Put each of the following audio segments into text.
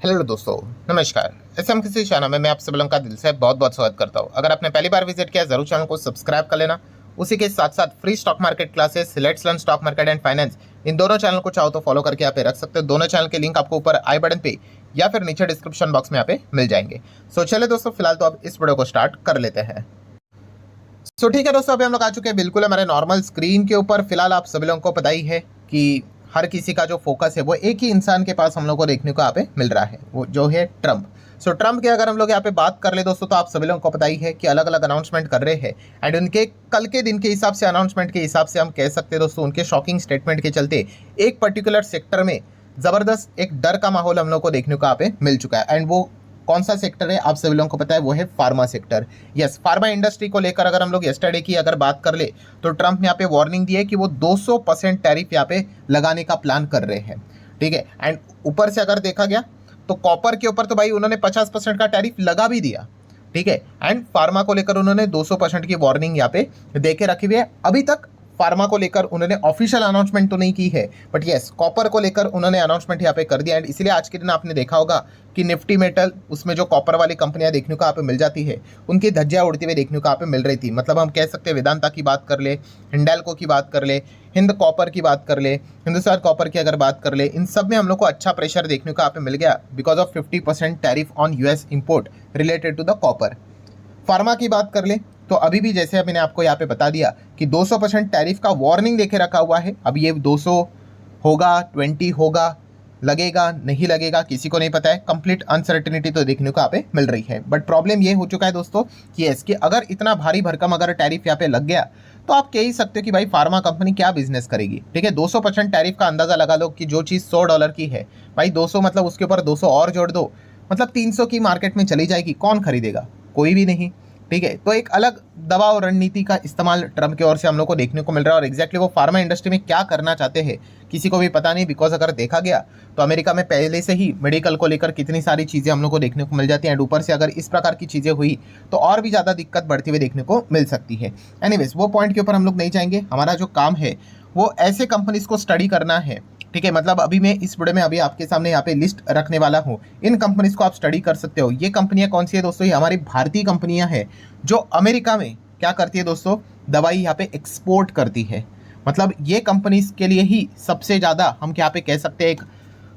Hello दोस्तों, नमस्कार। SM किसी चैनल में मैं आप सब लोगों का दिल से बहुत बहुत स्वागत करता हूं। अगर आपने पहली बार विजिट किया जरूर चैनल को सब्सक्राइब कर लेना। उसी के साथ साथ free stock market classes, let's learn stock market and finance, इन दोनों चैनल को चाहो तो फॉलो करके यहाँ पे रख सकते हो। दोनों चैनल के लिंक आपको ऊपर आई बटन पे या फिर नीचे डिस्क्रिप्शन बॉक्स में यहाँ पे मिल जाएंगे। सो चले दोस्तों, फिलहाल तो अब इस वीडियो को स्टार्ट कर लेते हैं। सो ठीक है दोस्तों, अभी हम लोग आ चुके हैं बिल्कुल हमारे नॉर्मल स्क्रीन के ऊपर। फिलहाल आप सभी लोगों को पता ही है कि हर किसी का जो फोकस है वो एक ही इंसान के पास हम लोग को देखने को यहाँ पे मिल रहा है, वो जो है ट्रम्प। सो ट्रम्प की अगर हम लोग यहाँ पे बात कर ले दोस्तों, तो आप सभी लोगों को पता ही है कि अलग अलग अनाउंसमेंट कर रहे हैं। एंड उनके कल के दिन के हिसाब से, अनाउंसमेंट के हिसाब से हम कह सकते हैं दोस्तों, उनके शॉकिंग स्टेटमेंट के चलते एक पर्टिकुलर सेक्टर में जबरदस्त एक डर का माहौल हम लोग को देखने को यहाँ पे मिल चुका है। एंड वो कौन सा सेक्टर है आप सभी लोगों को पता है, वो है pharma sector. Yes, pharma industry को लेकर अगर हम लोग यस्टरडे की अगर बात कर ले, तो ट्रम्प ने यहाँ पे वार्निंग दी है कि वो 200% टैरिफ यहाँ पे लगाने का प्लान कर रहे हैं। ठीक है। एंड ऊपर से अगर देखा गया तो कॉपर के ऊपर तो भाई उन्होंने 50% का टैरिफ लगा भी दिया। ठीक है। एंड फार्मा को लेकर उन्होंने 200% की वार्निंग यहाँ पे दे के रखी हुई है। अभी तक फार्मा को लेकर उन्होंने ऑफिशियल अनाउंसमेंट तो नहीं की है, बट यस, कॉपर को लेकर उन्होंने अनाउंसमेंट यहाँ पे कर दिया। एंड इसलिए आज के दिन आपने देखा होगा कि निफ्टी मेटल, उसमें जो कॉपर वाली कंपनियां देखने को यहाँ पे मिल जाती है, उनकी धज्जियां उड़ती हुई देखने को यहाँ पे मिल रही थी। मतलब हम कह सकते हैं वेदांता की बात कर ले, हिंडाल्को की बात कर ले, हिंद कॉपर की बात कर ले, हिंदुस्तान कॉपर की अगर बात कर ले, इन सब में हम लोग को अच्छा प्रेशर देखने को यहाँ पे मिल गया because of 50% tariff on US import related to the copper. Pharma की बात कर ले तो अभी भी जैसे मैंने आपको यहाँ पे बता दिया कि 200% टैरिफ का वार्निंग देके रखा हुआ है। अब ये 200 होगा, 20 होगा, लगेगा नहीं लगेगा किसी को नहीं पता है। कंप्लीट अनसर्टेनिटी तो देखने को यहाँ पे मिल रही है। बट प्रॉब्लम ये हो चुका है दोस्तों कि इसके अगर इतना भारी भरकम अगर टैरिफ यहाँ पे लग गया तो आप कह ही सकते हो कि भाई फार्मा कंपनी क्या बिजनेस करेगी। ठीक है, 200% टैरिफ का अंदाजा लगा लो कि जो चीज़ $100 की है, भाई 200 मतलब उसके ऊपर 200 और जोड़ दो, मतलब 300 की मार्केट में चली जाएगी। कौन खरीदेगा? कोई भी नहीं। ठीक है, तो एक अलग दबाव रणनीति का इस्तेमाल ट्रम्प की ओर से हम लोग को देखने को मिल रहा है। और एग्जैक्टली वो फार्मा इंडस्ट्री में क्या करना चाहते हैं किसी को भी पता नहीं। बिकॉज अगर देखा गया तो अमेरिका में पहले से ही मेडिकल को लेकर कितनी सारी चीज़ें हम लोग को देखने को मिल जाती हैं। एंड ऊपर से अगर इस प्रकार की चीज़ें हुई तो और भी ज़्यादा दिक्कत बढ़ती हुई देखने को मिल सकती है। एनीवेज, वो पॉइंट के ऊपर हम लोग नहीं जाएंगे। हमारा जो काम है वो ऐसे कंपनीज को स्टडी करना है। ठीक है, मतलब अभी मैं इस वीडियो में अभी आपके सामने यहाँ पे लिस्ट रखने वाला हूँ। इन कंपनीज को आप स्टडी कर सकते हो। ये कंपनियां कौन सी है दोस्तों? ये हमारी भारतीय कंपनियां हैं जो अमेरिका में क्या करती है दोस्तों, दवाई यहाँ पे एक्सपोर्ट करती है। मतलब ये कंपनीज के लिए ही सबसे ज़्यादा हम क्या पे कह सकते हैं एक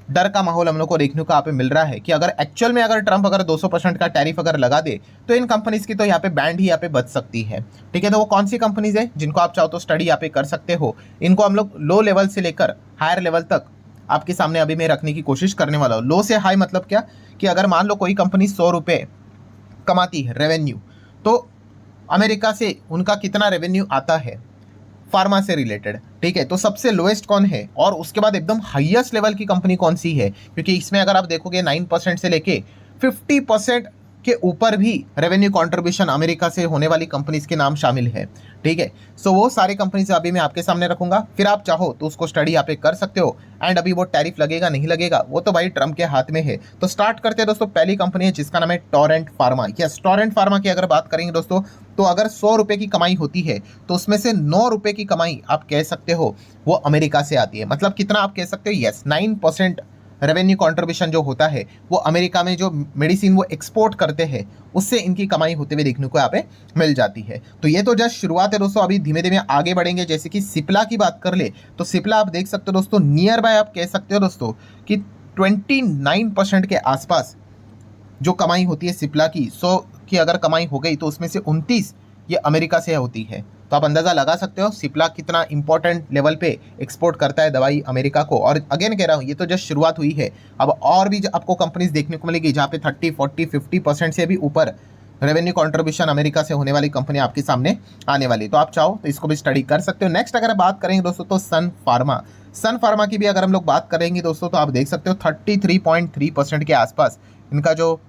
डर का माहौल हम लोग को देखने को यहाँ पे मिल रहा है कि अगर एक्चुअल में अगर ट्रम्प अगर 200% का टैरिफ अगर लगा दे तो इन कंपनीज की तो यहाँ पे बैंड ही यहाँ पे बच सकती है। ठीक है, तो वो कौन सी कंपनीज है जिनको आप चाहो तो स्टडी यहाँ पे कर सकते हो। इनको हम लोग लो लेवल से लेकर हायर लेवल तक आपके सामने अभी मैं रखने की कोशिश करने वाला हूँ। लो से हाई मतलब क्या कि अगर मान लो कोई कंपनी 100 रुपये कमाती है रेवेन्यू, तो अमेरिका से उनका कितना रेवेन्यू आता है फार्मा से रिलेटेड। ठीक है, तो सबसे लोएस्ट कौन है और उसके बाद एकदम हाईएस्ट लेवल की कंपनी कौन सी है? क्योंकि इसमें अगर आप देखोगे 9% से लेके 50% के ऊपर भी रेवेन्यू कंट्रीब्यूशन अमेरिका से होने वाली कंपनीज के नाम शामिल है। ठीक है, सो वो सारे कंपनीज अभी मैं आपके सामने रखूंगा, फिर आप चाहो तो उसको स्टडी यहाँ पे कर सकते हो। एंड अभी वो टैरिफ लगेगा नहीं लगेगा वो तो भाई ट्रम्प के हाथ में है। तो स्टार्ट करते हैं दोस्तों। पहली कंपनी है जिसका नाम है Torrent pharma. Yes, Torrent pharma की अगर बात करेंगे दोस्तों, तो अगर 100 रुपये की कमाई होती है तो उसमें से 9 रुपये की कमाई आप कह सकते हो वो अमेरिका से आती है। मतलब कितना आप कह सकते हो? यस, 9% रेवेन्यू कंट्रीब्यूशन जो होता है वो अमेरिका में जो मेडिसिन वो एक्सपोर्ट करते हैं उससे इनकी कमाई होते हुए देखने को यहाँ पे मिल जाती है। तो ये तो जस्ट शुरुआत है दोस्तों, अभी धीमे धीमे आगे बढ़ेंगे। जैसे कि सिप्ला की बात कर ले तो सिप्ला आप देख सकते हो दोस्तों, नियर बाय आप कह सकते हो दोस्तों कि 29% के आसपास जो कमाई होती है सिप्ला की। 100 की अगर कमाई हो गई तो उसमें से 29 ये अमेरिका से होती है। तो आप अंदाज़ा लगा सकते हो सिप्ला कितना इंपॉर्टेंट लेवल पे एक्सपोर्ट करता है दवाई अमेरिका को। और अगेन कह रहा हूँ, ये तो जस्ट शुरुआत हुई है। अब और भी आपको कंपनीज देखने को मिलेगी जहाँ पे 30, 40, 50% से भी ऊपर रेवेन्यू कंट्रीब्यूशन अमेरिका से होने वाली कंपनी आपके सामने आने वाली। तो आप चाहो तो इसको भी स्टडी कर सकते हो। नेक्स्ट अगर बात करेंगे दोस्तों तो सन फार्मा। सन फार्मा की भी अगर हम लोग बात करेंगे दोस्तों तो आप देख सकते हो 33.3% के आसपास इनका जो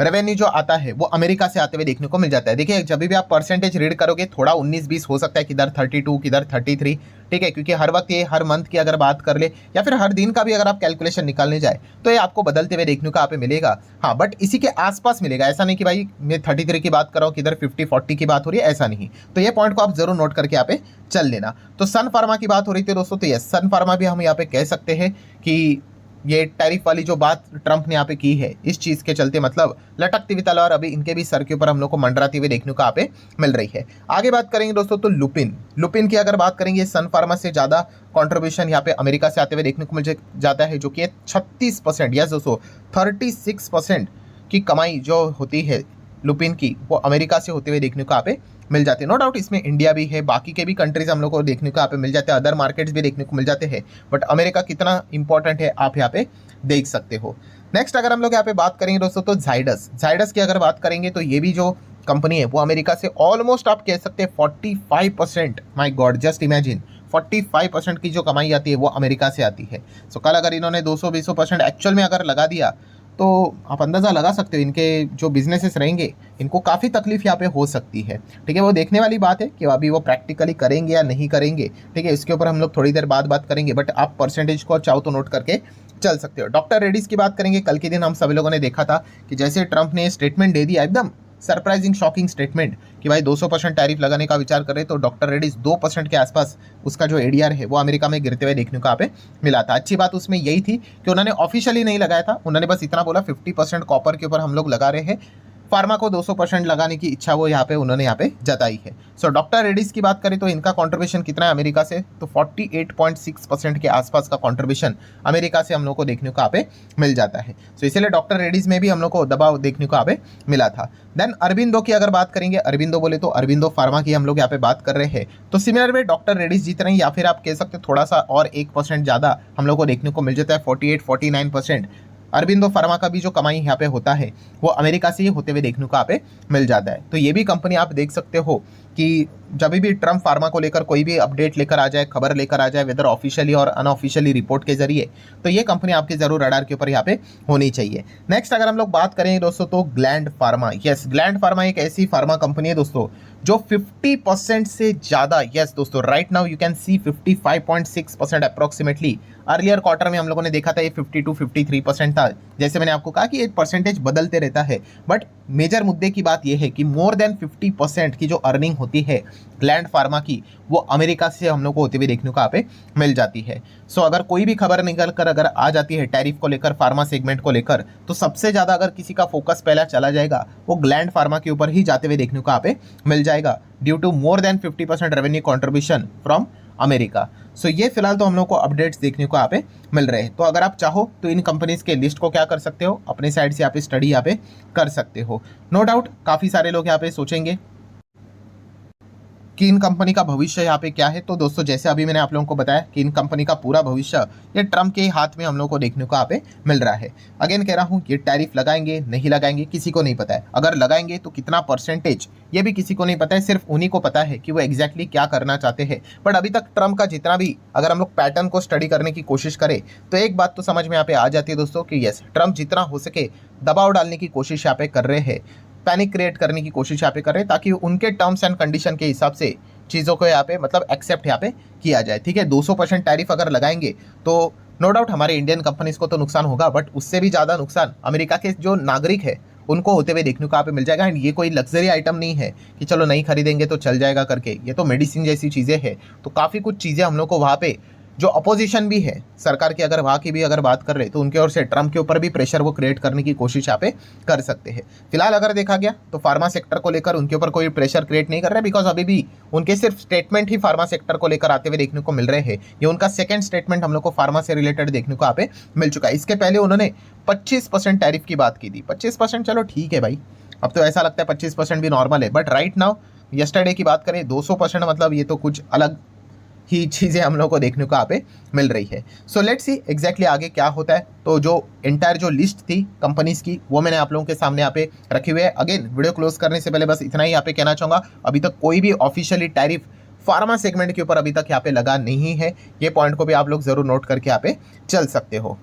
रेवेन्यू जो आता है वो अमेरिका से आते हुए देखने को मिल जाता है। देखिए, जब भी आप परसेंटेज रीड करोगे थोड़ा 19-20 हो सकता है, किधर 32 किधर 33। ठीक है, क्योंकि हर वक्त ये हर मंथ की अगर बात कर ले या फिर हर दिन का भी अगर आप कैलकुलेशन निकालने जाए तो ये आपको बदलते हुए देखने को यहाँ पे मिलेगा। हाँ, बट इसी के आसपास मिलेगा। ऐसा नहीं कि भाई मैं 33 की बात कर रहा हूँ किधर 50-40 की बात हो रही है, ऐसा नहीं। तो ये पॉइंट को आप जरूर नोट करके यहाँ पे चल लेना। तो सन फार्मा की बात हो रही थी दोस्तों, तो ये सन फार्मा भी हम यहाँ पे कह सकते हैं कि ये टैरिफ वाली जो बात ट्रंप ने यहाँ पे की है, इस चीज़ के चलते मतलब लटकती हुई तलवार अभी इनके भी सर के ऊपर हम लोग को मंडराती हुई देखने को यहाँ पे मिल रही है। आगे बात करेंगे दोस्तों तो लुपिन की अगर बात करेंगे, सन फार्मा से ज़्यादा कॉन्ट्रीब्यूशन यहाँ पे अमेरिका से आते हुए देखने को मिल जाता है, जो कि 36%, यस दोस्तों 36% की कमाई जो होती है लुपिन की, वो अमेरिका से होते हुए देखने को यहाँ पे मिल जाते हैं। नो डाउट इसमें इंडिया भी है, बाकी के भी कंट्रीज हम लोग को देखने को यहाँ पे मिल जाते हैं, अदर मार्केट्स भी देखने को मिल जाते हैं, बट अमेरिका कितना इंपॉर्टेंट है आप यहाँ पे देख सकते हो। नेक्स्ट अगर हम लोग यहाँ पे बात करेंगे दोस्तों तो जाइडस की अगर बात करेंगे तो ये भी जो कंपनी है वो अमेरिका से ऑलमोस्ट आप कह सकते हैं 45%, माई गॉड जस्ट इमेजिन 45% की जो कमाई आती है वो अमेरिका से आती है। सो कल अगर इन्होंने 200-200% एक्चुअल में अगर लगा दिया तो आप अंदाज़ा लगा सकते हो इनके जो बिजनेसेस रहेंगे इनको काफ़ी तकलीफ यहाँ पे हो सकती है। ठीक है, वो देखने वाली बात है कि अभी वो प्रैक्टिकली करेंगे या नहीं करेंगे। ठीक है, इसके ऊपर हम लोग थोड़ी देर बाद बात करेंगे, बट आप परसेंटेज को चाहो तो नोट करके चल सकते हो। डॉक्टर रेड्डीज की बात करेंगे, कल के दिन हम सभी लोगों ने देखा था कि जैसे ट्रंप ने स्टेटमेंट दे दिया, एकदम सरप्राइजिंग शॉकिंग स्टेटमेंट कि भाई 200% टैरिफ लगाने का विचार करे, तो डॉक्टर रेड्डीज 2% के आसपास उसका जो एडीआर है वो अमेरिका में गिरते हुए देखने को यहाँ पे मिला था। अच्छी बात उसमें यही थी कि उन्होंने ऑफिशियली नहीं लगाया था, उन्होंने बस इतना बोला 50% कॉपर के ऊपर हम लोग लगा रहे हैं, फार्मा को 200% लगाने की इच्छा वो यहाँ पे उन्होंने यहाँ पे जताई है। सो डॉक्टर रेड्डीज की बात करें तो इनका कंट्रीब्यूशन कितना है अमेरिका से, तो 48.6% के आसपास का कंट्रीब्यूशन अमेरिका से हम लोग को देखने को यहाँ पे मिल जाता है। सो इसलिए डॉक्टर रेड्डीज में भी हम लोग को दबाव देखने को यहाँ पे मिला था। देन अरबिंदो की अगर बात करेंगे, अरबिंदो बोले तो अरबिंदो फार्मा की हम लोग यहाँ पे बात कर रहे हैं, तो सिमिलर वे डॉक्टर रेड्डीज जितने या फिर आप कह सकते थोड़ा सा और 1% ज़्यादा हम लोग को देखने को मिल जाता है, 48-49% अरबिंदो फार्मा का भी जो कमाई यहाँ पे होता है वो अमेरिका से ही होते हुए देखने को यहाँ पे मिल जाता है। तो ये भी कंपनी आप देख सकते हो कि जब भी ट्रंप फार्मा को लेकर कोई भी अपडेट लेकर आ जाए, खबर लेकर आ जाए, वेदर ऑफिशियली और अनऑफिशियली रिपोर्ट के जरिए, तो ये कंपनी आपके जरूर रडार के ऊपर यहाँ पे होनी चाहिए। नेक्स्ट अगर हम लोग बात करें दोस्तों तो gland pharma, yes gland pharma एक ऐसी फार्मा कंपनी है दोस्तों जो 50% से ज़्यादा, यस दोस्तों right now you can see 55.6% approximately. Earlier quarter में हम लोगों ने देखा था ये 52-53% था। जैसे मैंने आपको कहा कि एक परसेंटेज बदलते रहता है, बट मेजर मुद्दे की बात यह है कि मोर देन 50% की जो अर्निंग होती है ग्लैंड फार्मा की, वो अमेरिका से हम लोग को होते हुए देखने को यहाँ पे मिल जाती है। सो अगर कोई भी खबर निकल कर अगर आ जाती है टैरिफ को लेकर, फार्मा सेगमेंट को लेकर, तो सबसे ज़्यादा अगर किसी का फोकस पहला चला जाएगा वो ग्लैंड फार्मा के ऊपर ही जाते हुए देखने को यहाँ पे मिल जाएगा, due to more than 50% revenue contribution from America. So ये फिलहाल तो हम लोग को अपडेट्स देखने को यहाँ पे मिल रहे हैं। तो अगर आप चाहो तो इन कंपनीज के लिस्ट को क्या कर सकते हो, अपने साइड से यहाँ पे स्टडी यहाँ पे कर सकते हो। नो डाउट काफ़ी सारे लोग यहाँ पे सोचेंगे कि इन कंपनी का भविष्य यहाँ पे क्या है। तो दोस्तों जैसे अभी मैंने आप लोगों को बताया कि इन कंपनी का पूरा भविष्य ये ट्रंप के हाथ में हम लोग को देखने को यहाँ पे मिल रहा है। अगेन कह रहा हूँ ये टैरिफ लगाएंगे नहीं लगाएंगे किसी को नहीं पता है, अगर लगाएंगे तो कितना परसेंटेज ये भी किसी को नहीं पता है, सिर्फ उन्हीं को पता है कि वो एग्जैक्टली क्या करना चाहते हैं। बट अभी तक ट्रंप का जितना भी अगर हम लोग पैटर्न को स्टडी करने की कोशिश करें तो एक बात तो समझ में यहाँ पे आ जाती है दोस्तों कि यस ट्रंप जितना हो सके दबाव डालने की कोशिश यहाँ पे कर रहे हैं, पैनिक क्रिएट करने की कोशिश यहाँ पे कर रहे हैं, ताकि उनके टर्म्स एंड कंडीशन के हिसाब से चीज़ों को यहाँ पे मतलब एक्सेप्ट यहाँ पे किया जाए। ठीक है, 200% टैरिफ अगर लगाएंगे तो नो डाउट हमारे इंडियन कंपनीज को तो नुकसान होगा, बट उससे भी ज़्यादा नुकसान अमेरिका के जो नागरिक है उनको होते हुए देखने को यहाँ पे मिल जाएगा। एंड ये कोई लग्जरी आइटम नहीं है कि चलो नहीं खरीदेंगे तो चल जाएगा करके, ये तो मेडिसिन जैसी चीज़ें हैं। तो काफ़ी कुछ चीज़ें हम लोग को वहाँ पे जो अपोजिशन भी है सरकार की, अगर वहाँ की भी अगर बात कर रहे तो उनके ओर से ट्रंप के ऊपर भी प्रेशर वो क्रिएट करने की कोशिश यहाँ पे कर सकते हैं। फिलहाल अगर देखा गया तो फार्मा सेक्टर को लेकर उनके ऊपर कोई प्रेशर क्रिएट नहीं कर रहा है, बिकॉज अभी भी उनके सिर्फ स्टेटमेंट ही फार्मा सेक्टर को लेकर आते हुए देखने को मिल रहे हैं। ये उनका सेकंड स्टेटमेंट हम लोग को फार्मा से रिलेटेड देखने को यहाँ पे मिल चुका है। इसके पहले उन्होंने 25% टैरिफ की बात की थी। 25% चलो ठीक है भाई, अब तो ऐसा लगता है 25% भी नॉर्मल है, बट राइट नाउ यस्टरडे की बात करें 200% मतलब ये तो कुछ अलग ही चीज़ें हम लोग को देखने को यहाँ पे मिल रही है। सो लेट्स सी एग्जैक्टली आगे क्या होता है। तो जो एंटायर जो लिस्ट थी कंपनीज की वो मैंने आप लोगों के सामने यहाँ पे रखी हुई है। अगेन वीडियो क्लोज करने से पहले बस इतना ही यहाँ पे कहना चाहूँगा, अभी तक कोई भी ऑफिशियली टैरिफ फार्मा सेगमेंट के ऊपर अभी तक यहाँ पे लगा नहीं है। ये पॉइंट को भी आप लोग जरूर नोट करके यहाँ पे चल सकते हो।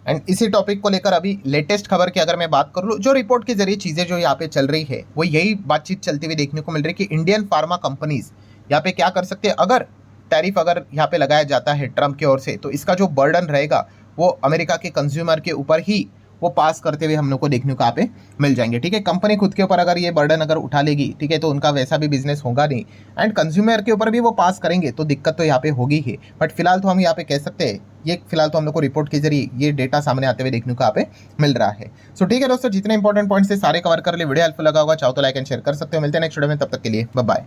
एंड इसी टॉपिक को लेकर अभी लेटेस्ट खबर की अगर मैं बात कर लूँ, जो रिपोर्ट के जरिए चीज़ें जो यहाँ पे चल रही है वो यही बातचीत चलती हुई देखने को मिल रही है कि इंडियन फार्मा कंपनीज यहाँ पे क्या कर सकते हैं। अगर टैरिफ अगर यहाँ पे लगाया जाता है ट्रंप की ओर से, तो इसका जो बर्डन रहेगा वो अमेरिका के कंज्यूमर के ऊपर ही वो पास करते हुए हम लोग को देखने को यहाँ पे मिल जाएंगे। ठीक है, कंपनी खुद के ऊपर अगर ये बर्डन अगर उठा लेगी, ठीक है, तो उनका वैसा भी बिजनेस होगा नहीं, एंड कंज्यूमर के ऊपर भी वो पास करेंगे तो दिक्कत तो यहाँ पे होगी ही। बट फिलहाल तो हम यहाँ पे कह सकते हैं, ये फिलहाल तो हम लोग को रिपोर्ट के जरिए ये डेटा सामने आते हुए देखने को यहाँ पे मिल रहा है। सो ठीक है दोस्तों, जितने इंपॉर्टेंट पॉइंट्स थे सारे कवर कर लिए। वीडियो हेल्पफुल लगा होगा, चाहो तो लाइक एंड शेयर कर सकते हो। मिलते हैं नेक्स्ट वीडियो में, तब तक के लिए बाय बाय।